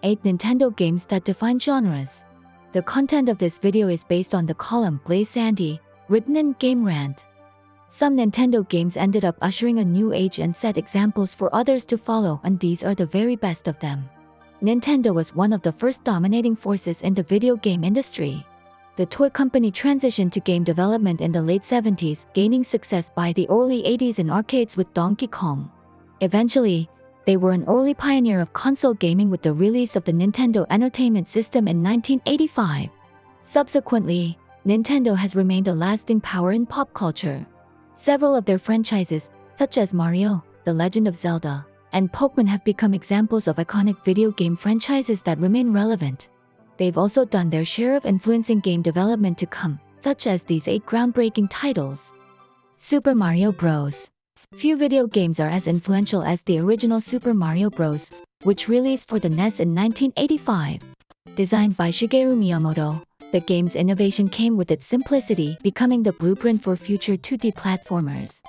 8 Nintendo games that define genres. The content of this video is based on the column Blaze Sandy, written in Game Rant. Some Nintendo games ended up ushering a new age and set examples for others to follow, and these are the very best of them. Nintendo was one of the first dominating forces in the video game industry. The toy company transitioned to game development in the late 70s, gaining success by the early 80s in arcades with Donkey Kong. Eventually, they were an early pioneer of console gaming with the release of the Nintendo Entertainment System in 1985. Subsequently, Nintendo has remained a lasting power in pop culture. Several of their franchises, such as Mario, The Legend of Zelda, and Pokémon have become examples of iconic video game franchises that remain relevant. They've also done their share of influencing game development to come, such as these 8 groundbreaking titles. Super Mario Bros. Few video games are as influential as the original Super Mario Bros., which released for the NES in 1985. Designed by Shigeru Miyamoto, the game's innovation came with its simplicity, becoming the blueprint for future 2D platformers.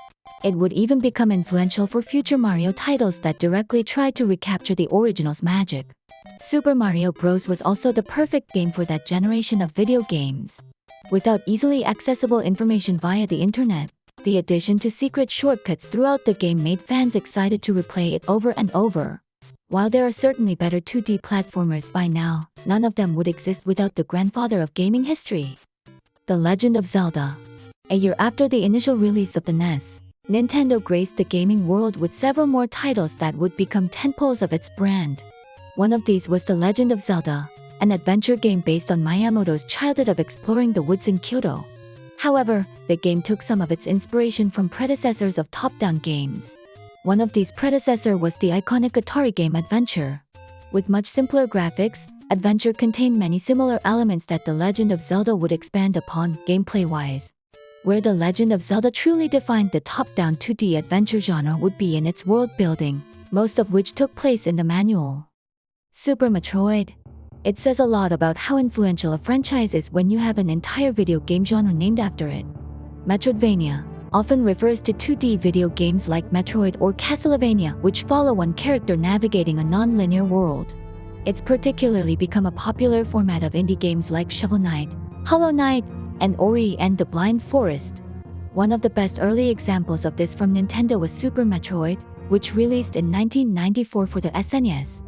It would even become influential for future Mario titles that directly tried to recapture the original's magic. Super Mario Bros. Was also the perfect game for that generation of video games. Without easily accessible information via the internet, the addition to secret shortcuts throughout the game made fans excited to replay it over and over. While there are certainly better 2D platformers by now, none of them would exist without the grandfather of gaming history. The Legend of Zelda. A year after the initial release of the NES, Nintendo graced the gaming world with several more titles that would become tentpoles of its brand. One of these was The Legend of Zelda, an adventure game based on Miyamoto's childhood of exploring the woods in Kyoto. However, the game took some of its inspiration from predecessors of top-down games. One of these predecessors was the iconic Atari game Adventure. With much simpler graphics, Adventure contained many similar elements that The Legend of Zelda would expand upon gameplay-wise. Where The Legend of Zelda truly defined the top-down 2D adventure genre would be in its world building, most of which took place in the manual. Super Metroid. It says a lot about how influential a franchise is when you have an entire video game genre named after it. Metroidvania often refers to 2D video games like Metroid or Castlevania, which follow one character navigating a non-linear world. It's particularly become a popular format of indie games like Shovel Knight, Hollow Knight, and Ori and the Blind Forest. One of the best early examples of this from Nintendo was Super Metroid, which released in 1994 for the SNES.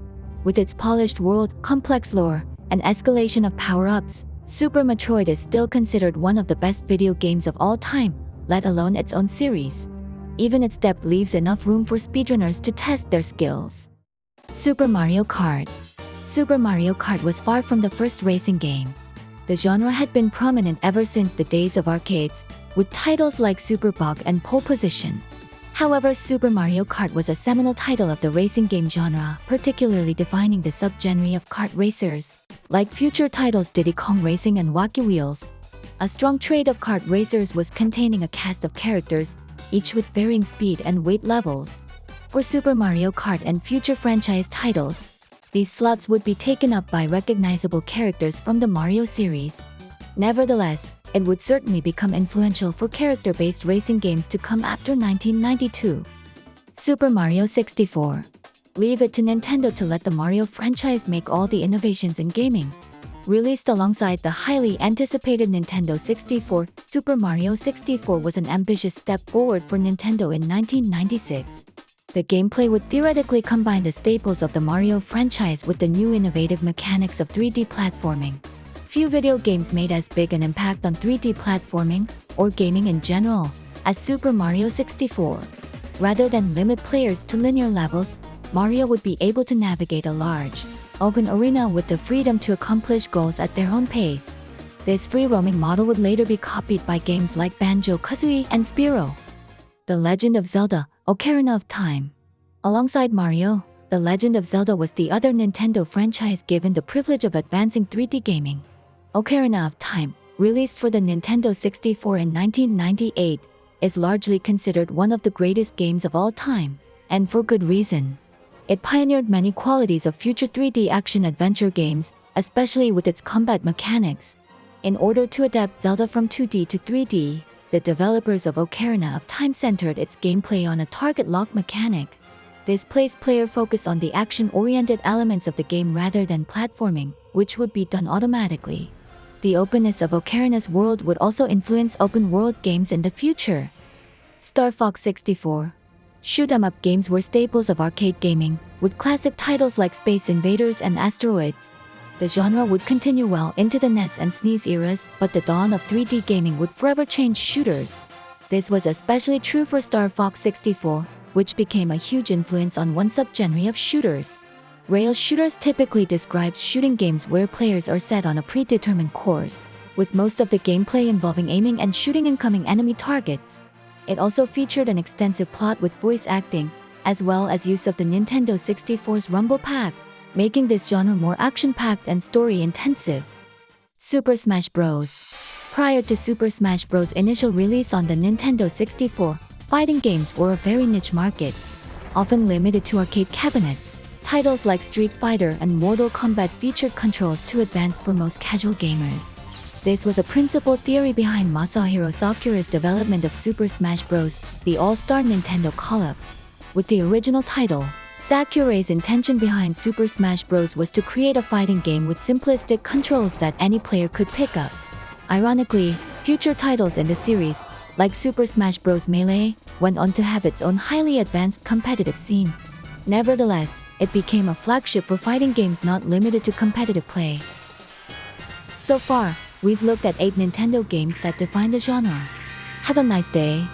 With its polished world, complex lore, and escalation of power-ups, Super Metroid is still considered one of the best video games of all time, let alone its own series. Even its depth leaves enough room for speedrunners to test their skills. Super Mario Kart. Super Mario Kart was far from the first racing game. The genre had been prominent ever since the days of arcades, with titles like Super Bug and Pole Position. However, Super Mario Kart was a seminal title of the racing game genre, particularly defining the subgenre of kart racers, like future titles Diddy Kong Racing and Wacky Wheels. A strong trait of kart racers was containing a cast of characters, each with varying speed and weight levels. For Super Mario Kart and future franchise titles, these slots would be taken up by recognizable characters from the Mario series. Nevertheless, it would certainly become influential for character-based racing games to come after 1992. Super Mario 64. Leave it to Nintendo to let the Mario franchise make all the innovations in gaming. Released alongside the highly anticipated Nintendo 64, Super Mario 64 was an ambitious step forward for Nintendo in 1996. The gameplay would theoretically combine the staples of the Mario franchise with the new innovative mechanics of 3D platforming. Few video games made as big an impact on 3D platforming, or gaming in general, as Super Mario 64. Rather than limit players to linear levels, Mario would be able to navigate a large, open arena with the freedom to accomplish goals at their own pace. This free-roaming model would later be copied by games like Banjo-Kazooie and Spyro. The Legend of Zelda: Ocarina of Time. Alongside Mario, The Legend of Zelda was the other Nintendo franchise given the privilege of advancing 3D gaming. Ocarina of Time, released for the Nintendo 64 in 1998, is largely considered one of the greatest games of all time, and for good reason. It pioneered many qualities of future 3D action-adventure games, especially with its combat mechanics. In order to adapt Zelda from 2D to 3D, the developers of Ocarina of Time centered its gameplay on a target lock mechanic. This placed player focus on the action-oriented elements of the game rather than platforming, which would be done automatically. The openness of Ocarina's world would also influence open-world games in the future. Star Fox 64. Shoot-'em-up games were staples of arcade gaming, with classic titles like Space Invaders and Asteroids. The genre would continue well into the NES and SNES eras, but the dawn of 3D gaming would forever change shooters. This was especially true for Star Fox 64, which became a huge influence on one subgenre of shooters. Rail shooters typically describes shooting games where players are set on a predetermined course, with most of the gameplay involving aiming and shooting incoming enemy targets. It also featured an extensive plot with voice acting, as well as use of the Nintendo 64's Rumble Pack, making this genre more action-packed and story-intensive. Super Smash Bros. Prior to Super Smash Bros.' initial release on the Nintendo 64, fighting games were a very niche market, often limited to arcade cabinets. Titles like Street Fighter and Mortal Kombat featured controls too advanced for most casual gamers. This was a principal theory behind Masahiro Sakura's development of Super Smash Bros., the all-star Nintendo call-up. With the original title, Sakurai's intention behind Super Smash Bros. Was to create a fighting game with simplistic controls that any player could pick up. Ironically, future titles in the series, like Super Smash Bros. Melee, went on to have its own highly advanced competitive scene. Nevertheless, it became a flagship for fighting games not limited to competitive play. So far, we've looked at 8 Nintendo games that define the genre. Have a nice day.